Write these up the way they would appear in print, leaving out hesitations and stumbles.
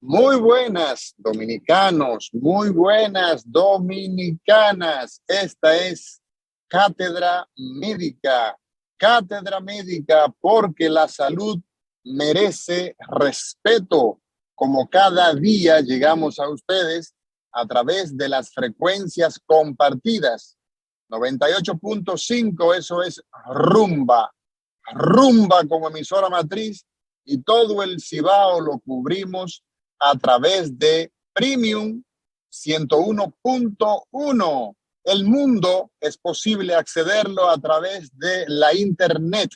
Muy buenas, dominicanos, muy buenas, dominicanas. Esta es Cátedra Médica. Cátedra Médica porque la salud merece respeto. Como cada día llegamos a ustedes a través de las frecuencias compartidas. 98.5, eso es Rumba. Rumba como emisora matriz y todo el Cibao lo cubrimos a través de Premium 101.1. El mundo es posible accederlo a través de la internet,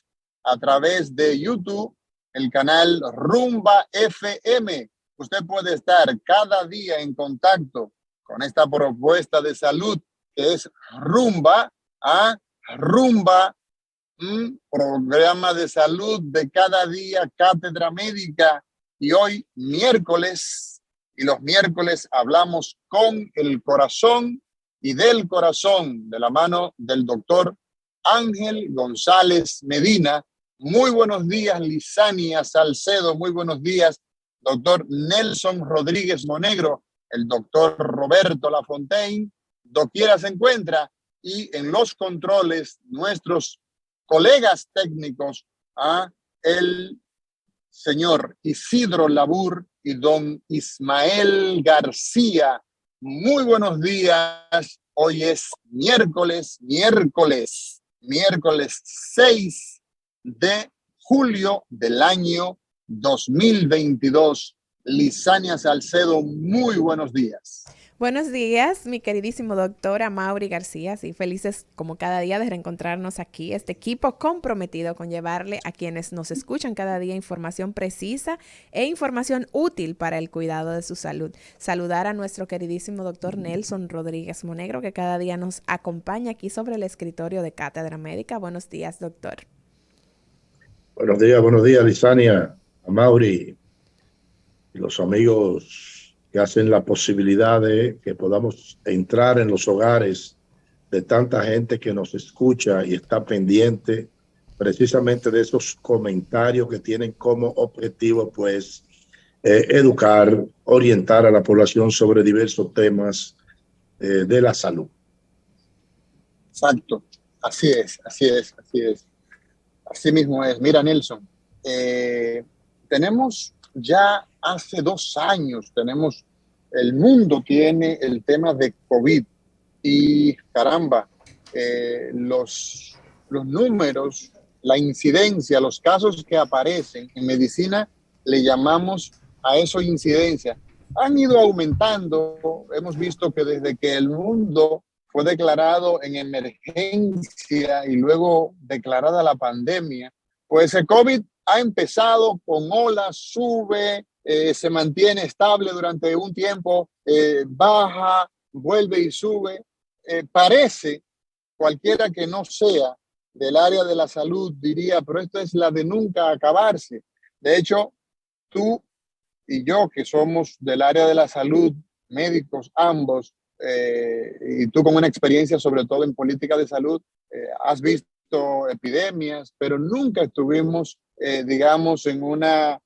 a través de YouTube, el canal Rumba FM. Usted puede estar cada día en contacto con esta propuesta de salud que es Rumba, Rumba, un programa de salud de cada día, Cátedra Médica. Y hoy miércoles, y los miércoles hablamos con el corazón y del corazón, de la mano del doctor Ángel González Medina. Muy buenos días, Lisania Salcedo. Muy buenos días, doctor Nelson Rodríguez Monegro, el doctor Roberto Lafontaine. Doquiera se encuentra y en los controles nuestros colegas técnicos, el señor Isidro Labur y don Ismael García. Muy buenos días. Hoy es miércoles 6 de julio del año 2022. Lisania Salcedo, muy buenos días. Buenos días, mi queridísimo doctor Amaury García. Sí, felices como cada día de reencontrarnos aquí. Este equipo comprometido con llevarle a quienes nos escuchan cada día información precisa e información útil para el cuidado de su salud. Saludar a nuestro queridísimo doctor Nelson Rodríguez Monegro, que cada día nos acompaña aquí sobre el escritorio de Cátedra Médica. Buenos días, doctor. Buenos días, Lisania, Amaury y los amigos que hacen la posibilidad de que podamos entrar en los hogares de tanta gente que nos escucha y está pendiente precisamente de esos comentarios que tienen como objetivo, pues, educar, orientar a la población sobre diversos temas de la salud. Exacto, así es. Así mismo es. Mira, Nelson, tenemos ya hace 2 años, el mundo tiene el tema de COVID y caramba, los números, la incidencia, los casos que aparecen en medicina, le llamamos a eso incidencia, han ido aumentando. Hemos visto que desde que el mundo fue declarado en emergencia y luego declarada la pandemia, pues el COVID ha empezado con olas, sube, se mantiene estable durante un tiempo, baja, vuelve y sube. Parece, cualquiera que no sea del área de la salud diría, pero esto es la de nunca acabarse. De hecho, tú y yo, que somos del área de la salud, médicos ambos, y tú con una experiencia sobre todo en política de salud, has visto epidemias, pero nunca estuvimos, digamos, en una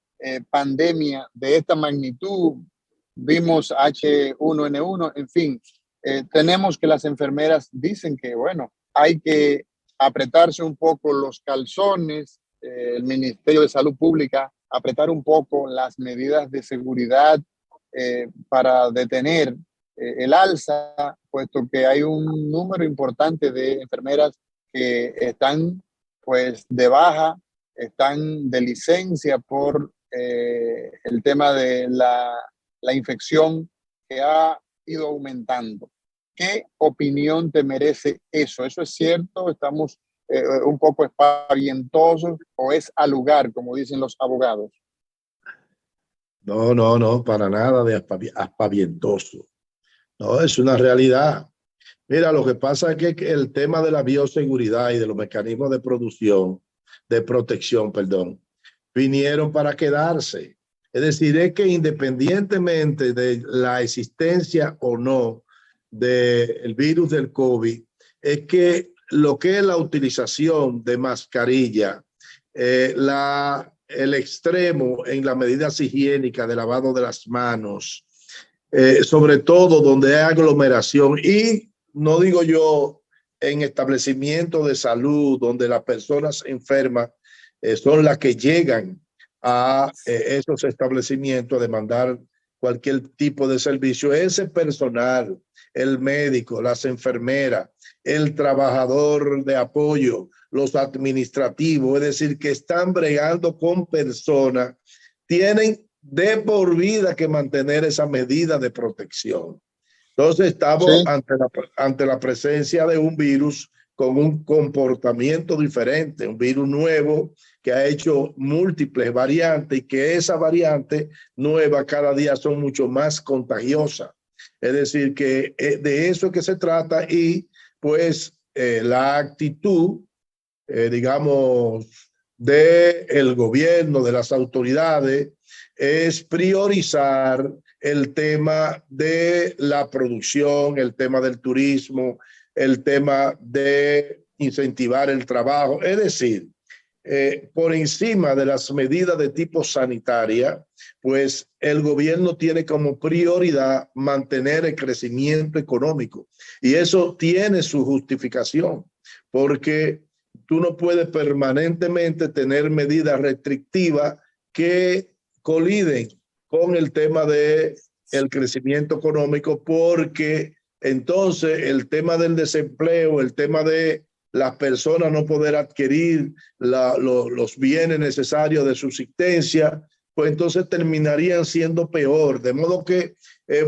pandemia de esta magnitud. Vimos H1N1, en fin, tenemos que las enfermeras dicen que, bueno, hay que apretarse un poco los calzones, el Ministerio de Salud Pública apretar un poco las medidas de seguridad para detener el alza, puesto que hay un número importante de enfermeras que están pues de baja, están de licencia por el tema de la infección que ha ido aumentando. ¿Qué opinión te merece eso? ¿Eso es cierto? ¿Estamos un poco espavientosos o es al lugar, como dicen los abogados? No, para nada de aspavientoso. No, es una realidad. Mira, lo que pasa es que el tema de la bioseguridad y de los mecanismos de protección, vinieron para quedarse. Es decir, es que independientemente de la existencia o no del virus del COVID, es que lo que es la utilización de mascarilla, la el extremo en las medidas higiénicas de lavado de las manos, sobre todo donde hay aglomeración y no digo yo en establecimientos de salud donde las personas enfermas son las que llegan a esos establecimientos a demandar cualquier tipo de servicio. Ese personal, el médico, las enfermeras, el trabajador de apoyo, los administrativos, es decir, que están bregando con personas, tienen de por vida que mantener esa medida de protección. Entonces estamos Sí. ante la presencia de un virus con un comportamiento diferente, un virus nuevo que ha hecho múltiples variantes y que esa variante nueva cada día son mucho más contagiosas. Es decir, que de eso es que se trata y pues la actitud, digamos, del gobierno, de las autoridades, es priorizar el tema de la producción, el tema del turismo, el tema de incentivar el trabajo. Es decir, por encima de las medidas de tipo sanitaria, pues el gobierno tiene como prioridad mantener el crecimiento económico. Y eso tiene su justificación, porque tú no puedes permanentemente tener medidas restrictivas que coliden con el tema de el crecimiento económico, porque entonces el tema del desempleo, el tema de las personas no poder adquirir los bienes necesarios de subsistencia, pues entonces terminarían siendo peor. De modo que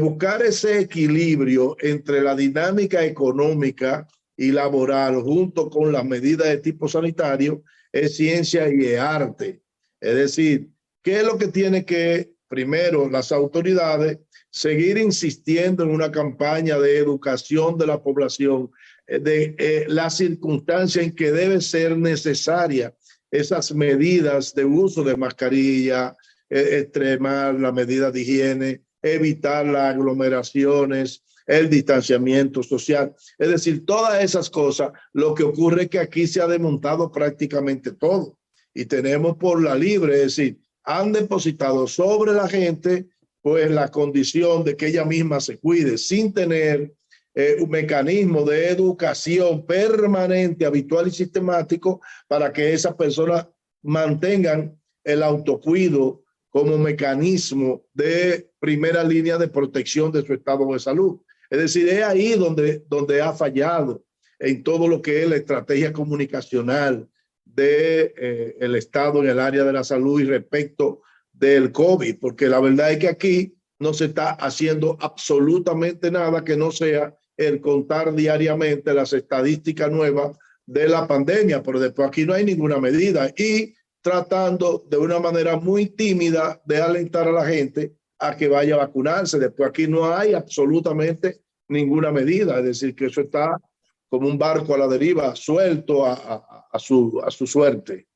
buscar ese equilibrio entre la dinámica económica y laboral junto con las medidas de tipo sanitario es ciencia y es arte. Es decir, ¿qué es lo que tiene que, primero, las autoridades seguir insistiendo en una campaña de educación de la población de la circunstancia en que debe ser necesaria esas medidas de uso de mascarilla, extremar las medidas de higiene, evitar las aglomeraciones, el distanciamiento social? Es decir, todas esas cosas. Lo que ocurre es que aquí se ha desmontado prácticamente todo y tenemos por la libre, es decir, han depositado sobre la gente pues la condición de que ella misma se cuide sin tener un mecanismo de educación permanente, habitual y sistemático para que esas personas mantengan el autocuido como mecanismo de primera línea de protección de su estado de salud. Es decir, es ahí donde ha fallado en todo lo que es la estrategia comunicacional de el Estado en el área de la salud y respecto del COVID, porque la verdad es que aquí no se está haciendo absolutamente nada que no sea el contar diariamente las estadísticas nuevas de la pandemia, pero después aquí no hay ninguna medida y tratando de una manera muy tímida de alentar a la gente a que vaya a vacunarse. Después aquí no hay absolutamente ninguna medida, es decir, que eso está como un barco a la deriva, suelto a su suerte.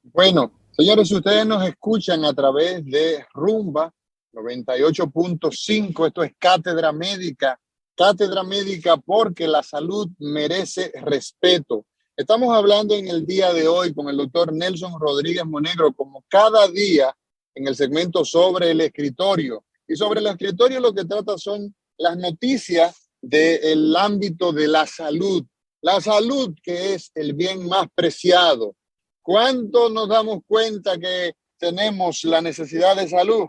Bueno, señores, si ustedes nos escuchan a través de Rumba 98.5, esto es Cátedra Médica. Cátedra Médica porque la salud merece respeto. Estamos hablando en el día de hoy con el doctor Nelson Rodríguez Monegro, como cada día en el segmento sobre el escritorio. Y sobre el escritorio lo que trata son las noticias del ámbito de la salud. La salud, que es el bien más preciado. ¿Cuánto nos damos cuenta que tenemos la necesidad de salud?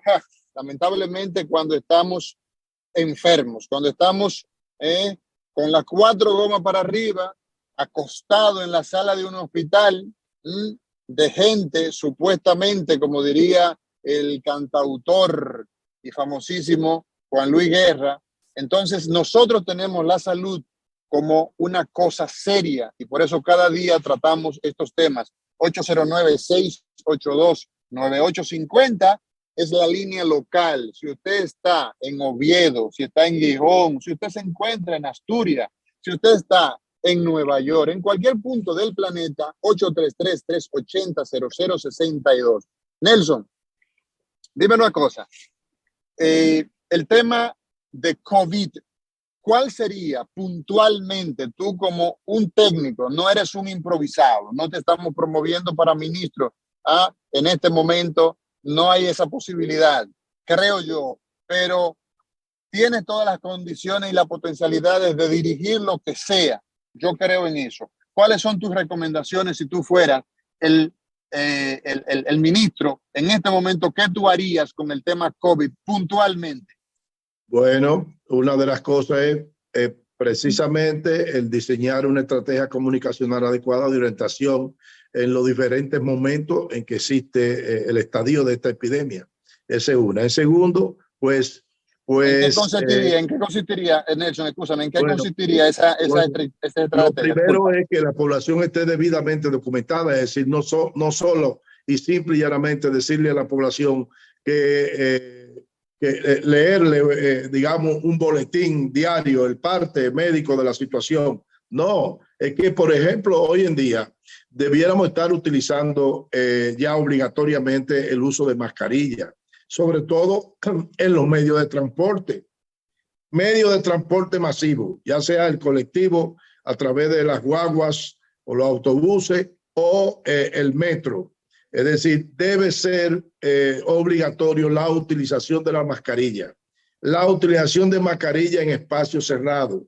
Lamentablemente cuando estamos enfermos, cuando estamos con las 4 gomas para arriba, acostado en la sala de un hospital de gente, supuestamente, como diría el cantautor y famosísimo Juan Luis Guerra. Entonces nosotros tenemos la salud como una cosa seria y por eso cada día tratamos estos temas. 809-682-9850 es la línea local. Si usted está en Oviedo, si está en Gijón, si usted se encuentra en Asturias, si usted está en Nueva York, en cualquier punto del planeta, 833-380-0062. Nelson, dime una cosa. El tema de COVID, ¿cuál sería puntualmente, tú como un técnico, no eres un improvisado, no te estamos promoviendo para ministro, En este momento no hay esa posibilidad, creo yo, pero tienes todas las condiciones y las potencialidades de dirigir lo que sea. Yo creo en eso. ¿Cuáles son tus recomendaciones si tú fueras el ministro en este momento? ¿Qué tú harías con el tema COVID puntualmente? Bueno, una de las cosas es precisamente el diseñar una estrategia comunicacional adecuada de orientación en los diferentes momentos en que existe el estadio de esta epidemia. Esa es una. En segundo, ¿En qué consistiría, Nelson, escúchame, en qué bueno, consistiría esa estrategia? lo primero es que la población esté debidamente documentada, es decir, no solo y simple y llanamente decirle a la población que leerle, digamos, un boletín diario, el parte médico de la situación. No, es que, por ejemplo, hoy en día debiéramos estar utilizando ya obligatoriamente el uso de mascarilla, sobre todo en los medios de transporte. Medio de transporte masivo, ya sea el colectivo a través de las guaguas o los autobuses o el metro. Es decir, debe ser obligatorio la utilización de la mascarilla. La utilización de mascarilla en espacios cerrados.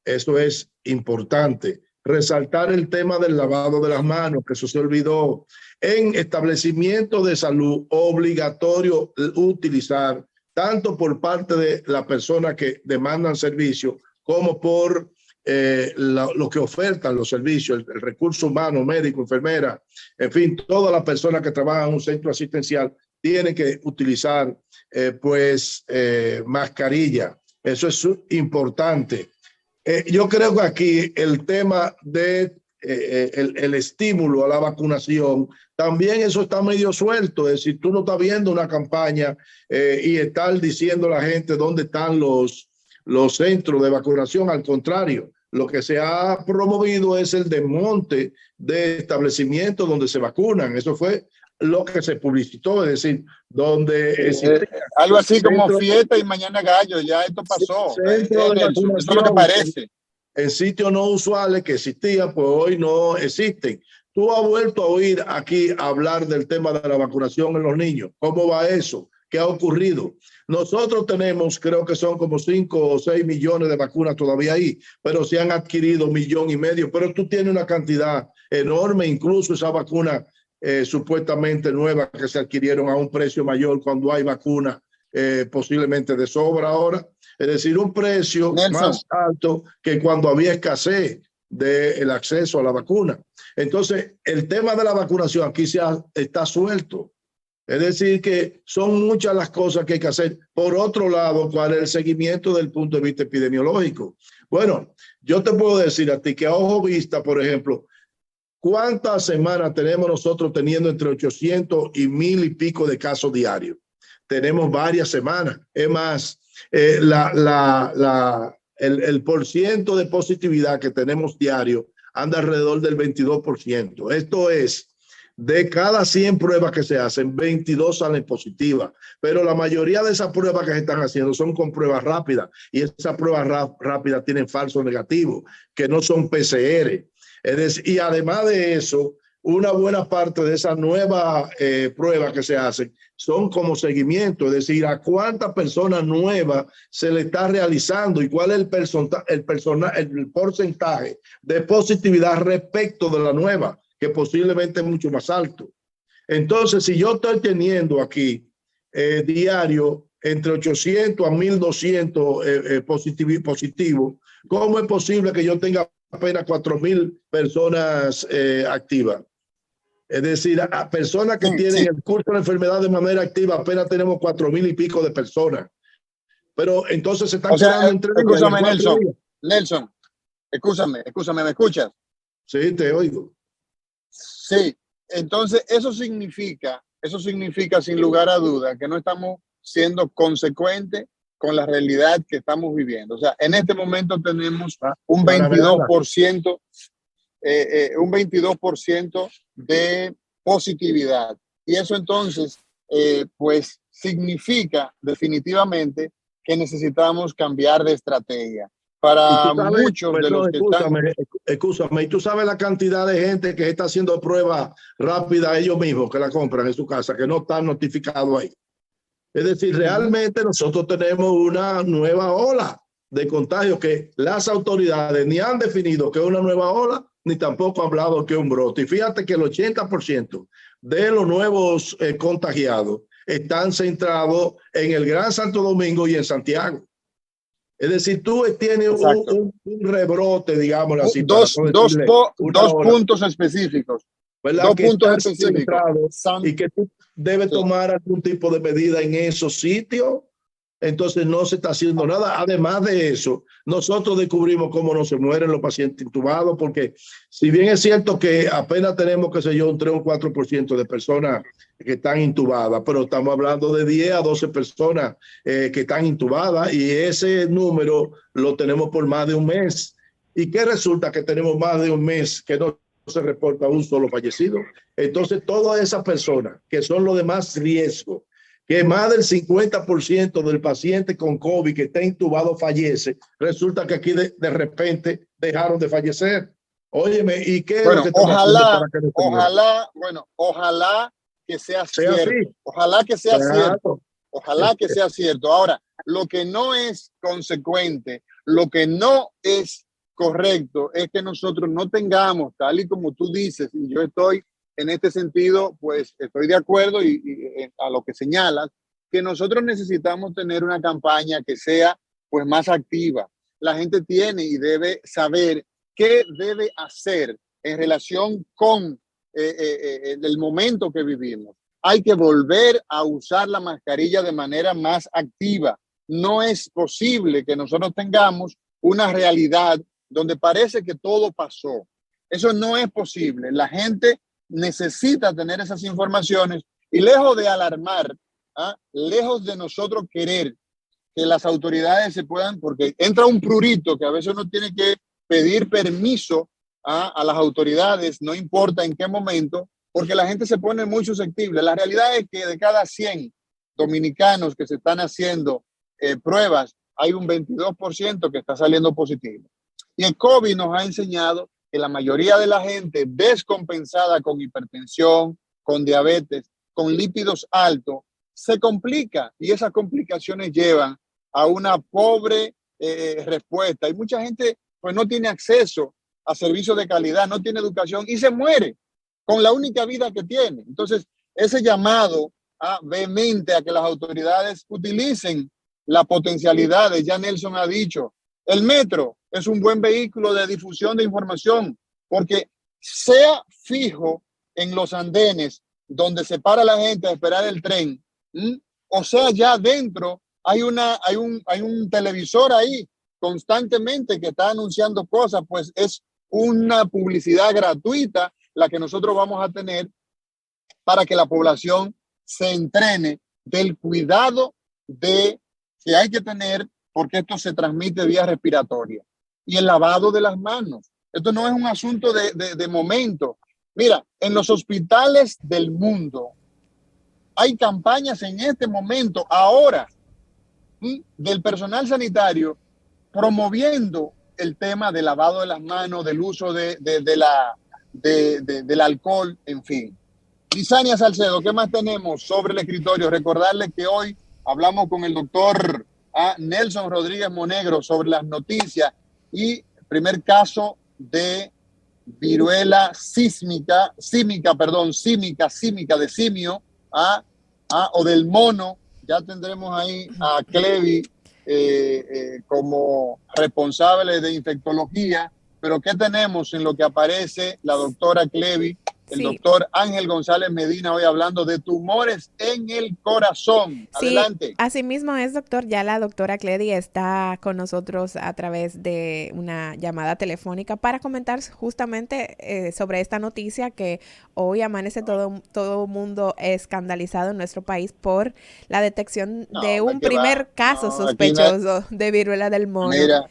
Eso es importante. Resaltar el tema del lavado de las manos, que eso se olvidó. En establecimientos de salud, obligatorio utilizar tanto por parte de las personas que demandan servicio como por lo que ofertan los servicios, el recurso humano, médico, enfermera, en fin, todas las personas que trabajan en un centro asistencial tienen que utilizar mascarilla. Eso es importante. Yo creo que aquí el tema de el estímulo a la vacunación, también eso está medio suelto. Es decir, tú no estás viendo una campaña y estar diciendo a la gente dónde están los centros de vacunación. Al contrario, lo que se ha promovido es el desmonte de establecimientos donde se vacunan. Eso fue lo que se publicitó, es decir, donde algo así como fiesta y mañana gallo. Ya esto pasó. Centro de Nelson, vacunación, eso es lo que parece. En sitios no usuales que existían, pues hoy no existen. Tú has vuelto a oír aquí hablar del tema de la vacunación en los niños. ¿Cómo va eso? ¿Qué ha ocurrido? Nosotros tenemos, creo que son como 5 o 6 millones de vacunas todavía ahí, pero se han adquirido 1,5 millones. Pero tú tienes una cantidad enorme, incluso esa vacuna supuestamente nuevas que se adquirieron a un precio mayor cuando hay vacunas posiblemente de sobra ahora. Es decir, un precio más alto que cuando había escasez del acceso a la vacuna. Entonces, el tema de la vacunación aquí está suelto. Es decir, que son muchas las cosas que hay que hacer. Por otro lado, ¿cuál es el seguimiento del punto de vista epidemiológico? Bueno, yo te puedo decir a ti que a ojo vista, por ejemplo, ¿cuántas semanas tenemos nosotros teniendo entre 800 y 1,000 y pico de casos diarios? Tenemos varias semanas. Es más, el porciento de positividad que tenemos diario anda alrededor del 22%. Esto es, de cada 100 pruebas que se hacen, 22 salen positivas. Pero la mayoría de esas pruebas que se están haciendo son con pruebas rápidas. Y esas pruebas rápidas tienen falsos negativos, que no son PCR. Es decir, y además de eso, una buena parte de esas nuevas pruebas que se hacen son como seguimiento, es decir, a cuántas personas nuevas se le está realizando y cuál es el porcentaje de positividad respecto de la nueva, que posiblemente es mucho más alto. Entonces, si yo estoy teniendo aquí diario entre 800 a 1,200 positivos, ¿cómo es posible que yo tenga apenas 4,000 personas activas? Es decir, a personas que tienen el curso de la enfermedad de manera activa, apenas tenemos 4,000 y pico de personas. Pero entonces se están quedando entre ellos. Escúchame, Nelson, escúchame, ¿me escuchas? Sí, te oigo. Sí, entonces eso significa sin lugar a duda que no estamos siendo consecuentes con la realidad que estamos viviendo. O sea, en este momento tenemos un 22%, un 22% de positividad. Y eso entonces, pues significa definitivamente que necesitamos cambiar de estrategia. Y tú para sabes, muchos de los perdón, que están. escúchame, y tú sabes la cantidad de gente que está haciendo pruebas rápidas ellos mismos, que la compran en su casa, que no están notificados ahí. Es decir, realmente nosotros tenemos una nueva ola de contagio que las autoridades ni han definido que es una nueva ola, ni tampoco han hablado que es un brote. Y fíjate que el 80% de los nuevos contagiados están centrados en el Gran Santo Domingo y en Santiago. Es decir, tú tienes un rebrote, digamos así, para no decirle una Dos ola, puntos específicos. ¿verdad? Dos Que puntos están específicos. centrados y que tú debes Sí. tomar algún tipo de medida en esos sitios. Entonces no se está haciendo nada. Además de eso, nosotros descubrimos cómo no se mueren los pacientes intubados, porque si bien es cierto que apenas tenemos, qué sé yo, un 3 o un 4% de personas que están intubadas, pero estamos hablando de 10 a 12 personas que están intubadas y ese número lo tenemos por más de un mes. ¿Y qué resulta? Que tenemos más de un mes que no se reporta un solo fallecido. Entonces, todas esas personas que son los de más riesgo, que más del 50% del paciente con COVID que está intubado fallece, resulta que aquí de repente dejaron de fallecer. Óyeme, ¿y qué es lo que estamos haciendo para que no se muera? Ojalá que sea Sea cierto. así. Ojalá que sea Claro. cierto. Ojalá que sea cierto. Ahora, lo que no es consecuente, lo que no es correcto es que nosotros no tengamos, tal y como tú dices, y yo estoy en este sentido, pues estoy de acuerdo y a lo que señalas, que nosotros necesitamos tener una campaña que sea pues más activa. La gente tiene y debe saber qué debe hacer en relación con el momento que vivimos. Hay que volver a usar la mascarilla de manera más activa. No es posible que nosotros tengamos una realidad donde parece que todo pasó. Eso no es posible. La gente necesita tener esas informaciones y lejos de alarmar, lejos de nosotros querer que las autoridades se puedan, porque entra un prurito que a veces uno tiene que pedir permiso a las autoridades, no importa en qué momento, porque la gente se pone muy susceptible. La realidad es que de cada 100 dominicanos que se están haciendo pruebas, hay un 22% que está saliendo positivo. Y el COVID nos ha enseñado que la mayoría de la gente descompensada con hipertensión, con diabetes, con lípidos altos, se complica y esas complicaciones llevan a una pobre respuesta. Y mucha gente pues no tiene acceso a servicios de calidad, no tiene educación y se muere con la única vida que tiene. Entonces, ese llamado vehemente a que las autoridades utilicen las potencialidades, ya Nelson ha dicho, el metro es un buen vehículo de difusión de información porque sea fijo en los andenes donde se para la gente a esperar el tren, o sea, ya dentro hay un televisor ahí constantemente que está anunciando cosas, pues es una publicidad gratuita la que nosotros vamos a tener para que la población se entrene del cuidado que hay que tener porque esto se transmite vía respiratoria y el lavado de las manos. Esto no es un asunto de momento. Mira, en los hospitales del mundo hay campañas en este momento, ahora, del personal sanitario promoviendo el tema del lavado de las manos, del uso del alcohol, en fin. Lisania Salcedo, ¿qué más tenemos sobre el escritorio? Recordarles que hoy hablamos con el doctor Nelson Rodríguez Monegro sobre las noticias y primer caso de viruela símica de simio, o del mono. Ya tendremos ahí a Clevi como responsable de infectología, pero ¿qué tenemos en lo que aparece la doctora Clevi? El doctor Ángel González Medina hoy hablando de tumores en el corazón. Adelante. Sí, así mismo es, doctor. Ya la doctora Clevi está con nosotros a través de una llamada telefónica para comentar justamente sobre esta noticia que hoy amanece todo mundo escandalizado en nuestro país por la detección de un primer caso sospechoso de viruela del mono. Mira,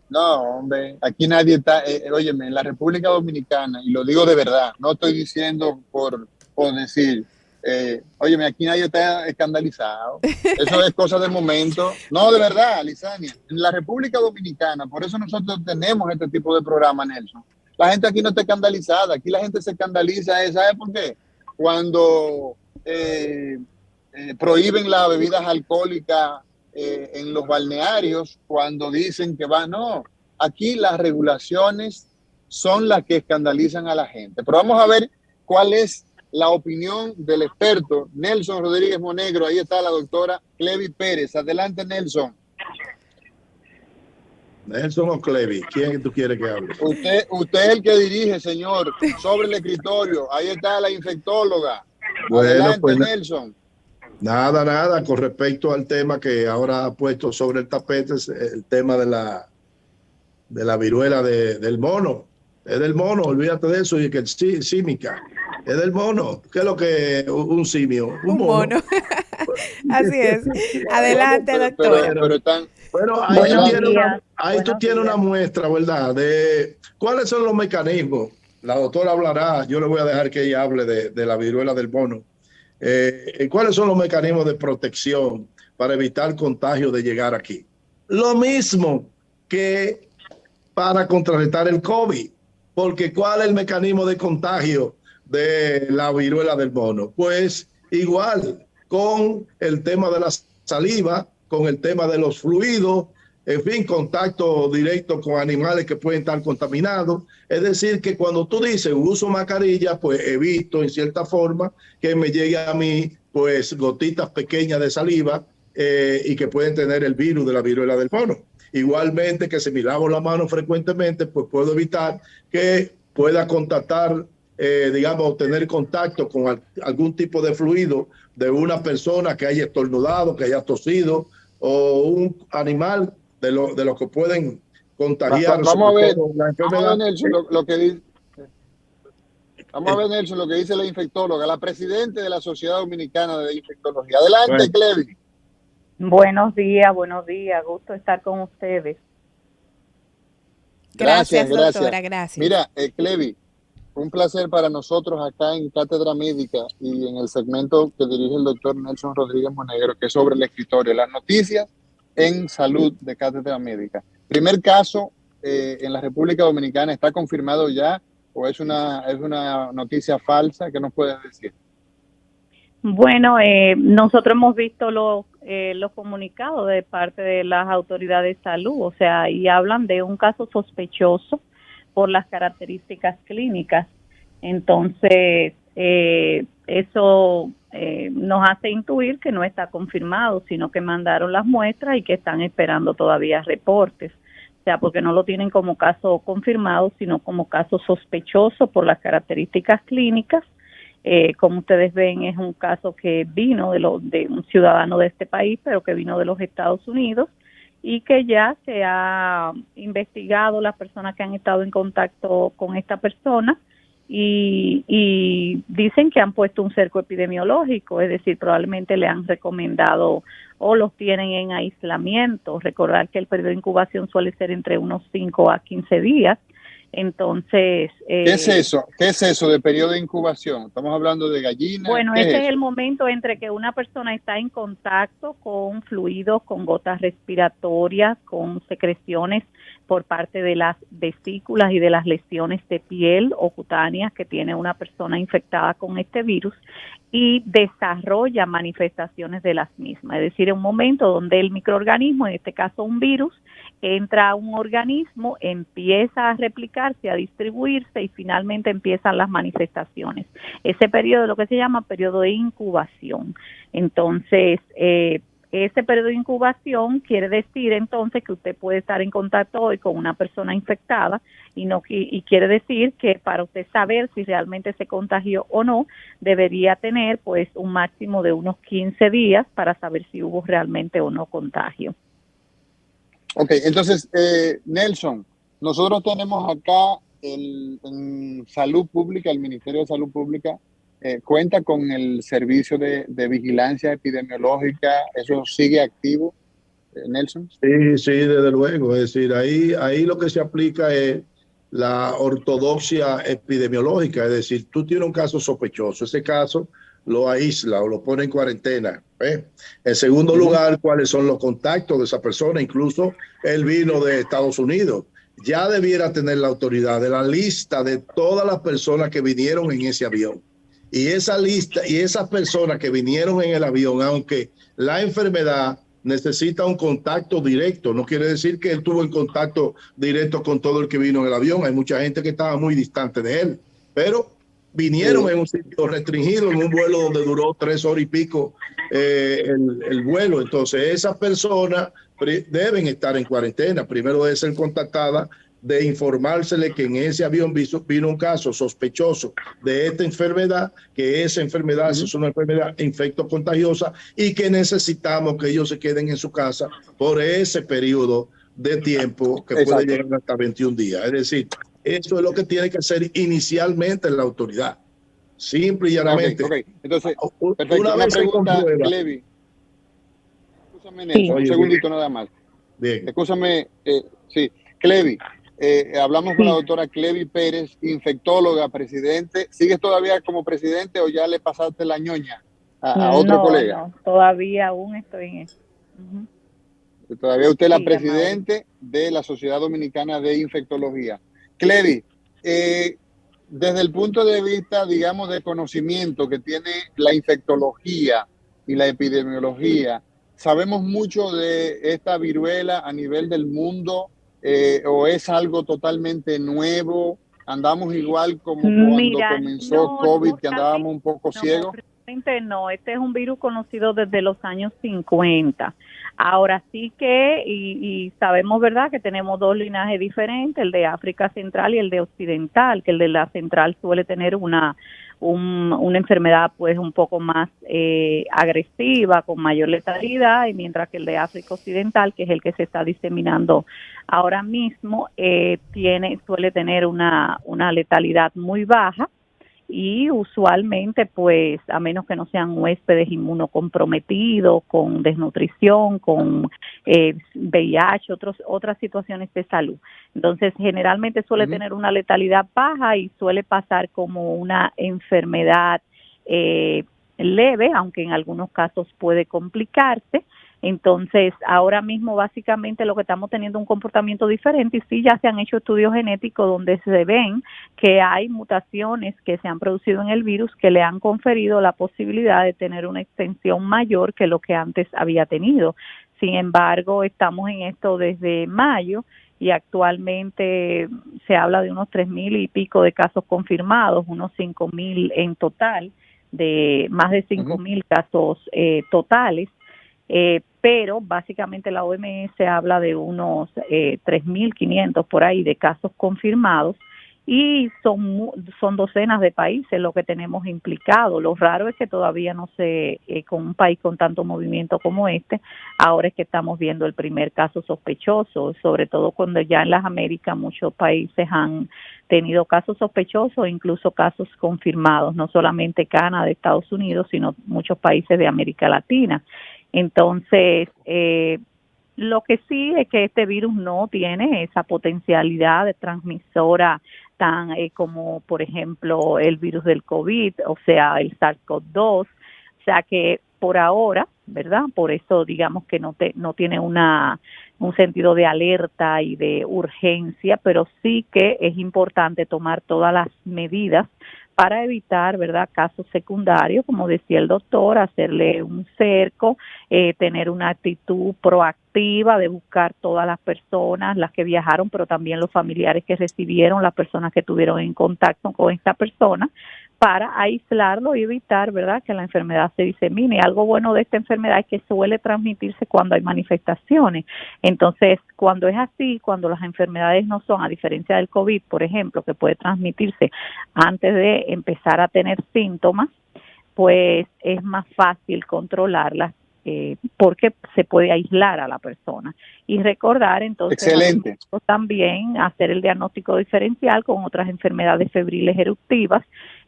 no, hombre, aquí nadie está, óyeme, en la República Dominicana, y lo digo de verdad, no estoy diciendo por decir, óyeme, aquí nadie está escandalizado. Eso es cosa de momento. No, de verdad, Lisania. En la República Dominicana, por eso nosotros tenemos este tipo de programa, Nelson. La gente aquí no está escandalizada. Aquí la gente se escandaliza, ¿sabes por qué? Cuando prohíben las bebidas alcohólicas en los balnearios, cuando dicen que van, no. Aquí las regulaciones son las que escandalizan a la gente. Pero vamos a ver cuál es la opinión del experto Nelson Rodríguez Monegro. Ahí está la doctora Clevi Pérez. Adelante, Nelson. Nelson o Clevi, ¿quién tú quieres que hable? Usted es el que dirige, señor, sobre el escritorio. Ahí está la infectóloga. Bueno, Adelante, pues, Nelson. Nada, con respecto al tema que ahora ha puesto sobre el tapete, es el tema de la viruela del mono. Es del mono, olvídate de eso, y que símica. Es del mono. ¿Qué es lo que es un simio? Un mono. Así es. Adelante, doctora. Pero están... Bueno, ahí tú tienes una muestra, ¿verdad? De cuáles son los mecanismos. La doctora hablará, yo le voy a dejar que ella hable de la viruela del mono. ¿Cuáles son los mecanismos de protección para evitar contagio de llegar aquí? Lo mismo que para contrarrestar el COVID, porque ¿cuál es el mecanismo de contagio de la viruela del mono? Pues igual, con el tema de la saliva, con el tema de los fluidos, en fin, contacto directo con animales que pueden estar contaminados. Es decir, que cuando tú dices uso mascarilla, pues evito en cierta forma que me llegue a mí pues gotitas pequeñas de saliva y que pueden tener el virus de la viruela del mono. Igualmente que si me lavo la mano frecuentemente, pues puedo evitar que pueda contactar, digamos, tener contacto con algún tipo de fluido de una persona que haya estornudado, que haya tosido, o un animal de lo que pueden contagiar. Vamos a ver, Nelson, lo que dice. Vamos a ver, Nelson, lo que dice la infectóloga, la presidenta de la Sociedad Dominicana de Infectología. Adelante, Clevi. Buenos días. Gusto estar con ustedes. Gracias, doctora, gracias. Mira, Clevi, un placer para nosotros acá en Cátedra Médica y en el segmento que dirige el doctor Nelson Rodríguez Monegro, que es sobre el escritorio, las noticias en salud de Cátedra Médica. Primer caso en la República Dominicana, ¿está confirmado ya o es una noticia falsa? ¿Qué nos puedes decir? Bueno, nosotros hemos visto los comunicados de parte de las autoridades de salud, o sea, y hablan de un caso sospechoso por las características clínicas. Entonces, eso nos hace intuir que no está confirmado, sino que mandaron las muestras y que están esperando todavía reportes. O sea, porque no lo tienen como caso confirmado, sino como caso sospechoso por las características clínicas. Como ustedes ven, es un caso que vino de un ciudadano de este país, pero que vino de los Estados Unidos, y que ya se ha investigado las personas que han estado en contacto con esta persona y dicen que han puesto un cerco epidemiológico, es decir, probablemente le han recomendado o los tienen en aislamiento. Recordar que el periodo de incubación suele ser entre unos 5 a 15 días. Entonces, ¿qué es eso? ¿Qué es eso de periodo de incubación? ¿Estamos hablando de gallinas? Bueno, ese es el momento entre que una persona está en contacto con fluidos, con gotas respiratorias, con secreciones por parte de las vesículas y de las lesiones de piel o cutáneas que tiene una persona infectada con este virus, y desarrolla manifestaciones de las mismas. Es decir, un momento donde el microorganismo, en este caso un virus, entra a un organismo, empieza a replicarse, a distribuirse y finalmente empiezan las manifestaciones. Ese periodo es lo que se llama periodo de incubación. Entonces, ese periodo de incubación quiere decir entonces que usted puede estar en contacto hoy con una persona infectada y quiere decir que para usted saber si realmente se contagió o no, debería tener pues un máximo de unos 15 días para saber si hubo realmente o no contagio. Ok, entonces, Nelson, nosotros tenemos acá en Salud Pública, el Ministerio de Salud Pública, cuenta con el servicio de vigilancia epidemiológica. ¿Eso sigue activo, Nelson? Sí, desde luego. Es decir, ahí lo que se aplica es la ortodoxia epidemiológica, es decir, tú tienes un caso sospechoso, ese caso lo aísla o lo pone en cuarentena. En segundo lugar, cuáles son los contactos de esa persona, incluso él vino de Estados Unidos, ya debiera tener la autoridad de la lista de todas las personas que vinieron en ese avión. Y esa lista y esas personas que vinieron en el avión, aunque la enfermedad necesita un contacto directo, no quiere decir que él tuvo en contacto directo con todo el que vino en el avión. Hay mucha gente que estaba muy distante de él, pero vinieron en un sitio restringido, en un vuelo donde duró 3 horas y pico el vuelo. Entonces esas personas deben estar en cuarentena. Primero debe ser contactada, de informársele que en ese avión vino un caso sospechoso de esta enfermedad, que esa enfermedad es una enfermedad infectocontagiosa y que necesitamos que ellos se queden en su casa por ese periodo de tiempo que puede llegar hasta 21 días. Es decir, eso es lo que tiene que hacer inicialmente la autoridad. Simple y llanamente. Entonces, perfecto. Una pregunta, Clevi. Escúchame, Nelson, un segundito nada más. Bien. Escúchame, sí. Clevi, hablamos con la doctora Clevi Pérez, infectóloga, presidente. ¿Sigues todavía como presidente o ya le pasaste la ñoña a otro colega? No, todavía aún estoy en eso. Todavía usted es la presidente de la Sociedad Dominicana de Infectología. Clevi, desde el punto de vista, digamos, de conocimiento que tiene la infectología y la epidemiología, ¿sabemos mucho de esta viruela a nivel del mundo o es algo totalmente nuevo? ¿Andamos igual como cuando comenzó COVID, que andábamos un poco ciegos? No, este es un virus conocido desde los años 50. Ahora sí que, y sabemos, ¿verdad?, que tenemos dos linajes diferentes, el de África Central y el de Occidental, que el de la Central suele tener una enfermedad pues un poco más agresiva, con mayor letalidad, y mientras que el de África Occidental, que es el que se está diseminando ahora mismo, suele tener una letalidad muy baja. Y usualmente, pues, a menos que no sean huéspedes inmunocomprometidos, con desnutrición, con VIH, otras situaciones de salud. Entonces, generalmente suele tener una letalidad baja y suele pasar como una enfermedad leve, aunque en algunos casos puede complicarse. Entonces, ahora mismo básicamente lo que estamos teniendo es un comportamiento diferente y sí ya se han hecho estudios genéticos donde se ven que hay mutaciones que se han producido en el virus que le han conferido la posibilidad de tener una extensión mayor que lo que antes había tenido. Sin embargo, estamos en esto desde mayo y actualmente se habla de unos 3,000 y pico de casos confirmados, unos 5,000 en total, de más de 5,000 casos totales. Pero básicamente la OMS habla de unos 3,500 por ahí de casos confirmados y son docenas de países lo que tenemos implicado. Lo raro es que todavía no se, con un país con tanto movimiento como este, ahora es que estamos viendo el primer caso sospechoso, sobre todo cuando ya en las Américas muchos países han tenido casos sospechosos, incluso casos confirmados, no solamente Canadá, Estados Unidos, sino muchos países de América Latina. Entonces, lo que sí es que este virus no tiene esa potencialidad de transmisora tan como, por ejemplo, el virus del COVID, o sea, el SARS-CoV-2, o sea que por ahora, ¿verdad? Por eso digamos que no tiene un sentido de alerta y de urgencia, pero sí que es importante tomar todas las medidas para evitar, ¿verdad?, casos secundarios, como decía el doctor, hacerle un cerco, tener una actitud proactiva de buscar todas las personas, las que viajaron, pero también los familiares que recibieron, las personas que tuvieron en contacto con esta persona, para aislarlo y evitar, ¿verdad?, que la enfermedad se disemine. Algo bueno de esta enfermedad es que suele transmitirse cuando hay manifestaciones. Entonces, cuando es así, cuando las enfermedades no son, a diferencia del COVID, por ejemplo, que puede transmitirse antes de empezar a tener síntomas, pues es más fácil controlarlas porque se puede aislar a la persona. Y recordar entonces también hacer el diagnóstico diferencial con otras enfermedades febriles eruptivas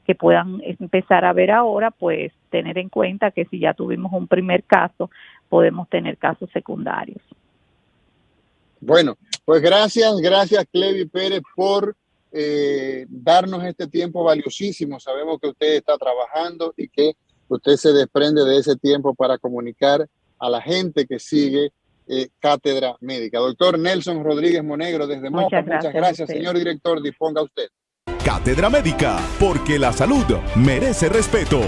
que puedan empezar a ver ahora, pues tener en cuenta que si ya tuvimos un primer caso, podemos tener casos secundarios. Bueno, pues gracias Clevi Pérez por darnos este tiempo valiosísimo. Sabemos que usted está trabajando y que usted se desprende de ese tiempo para comunicar a la gente que sigue Cátedra Médica. Doctor Nelson Rodríguez Monegro desde Moca, muchas gracias. Señor director, disponga usted. Cátedra Médica, porque la salud merece respeto.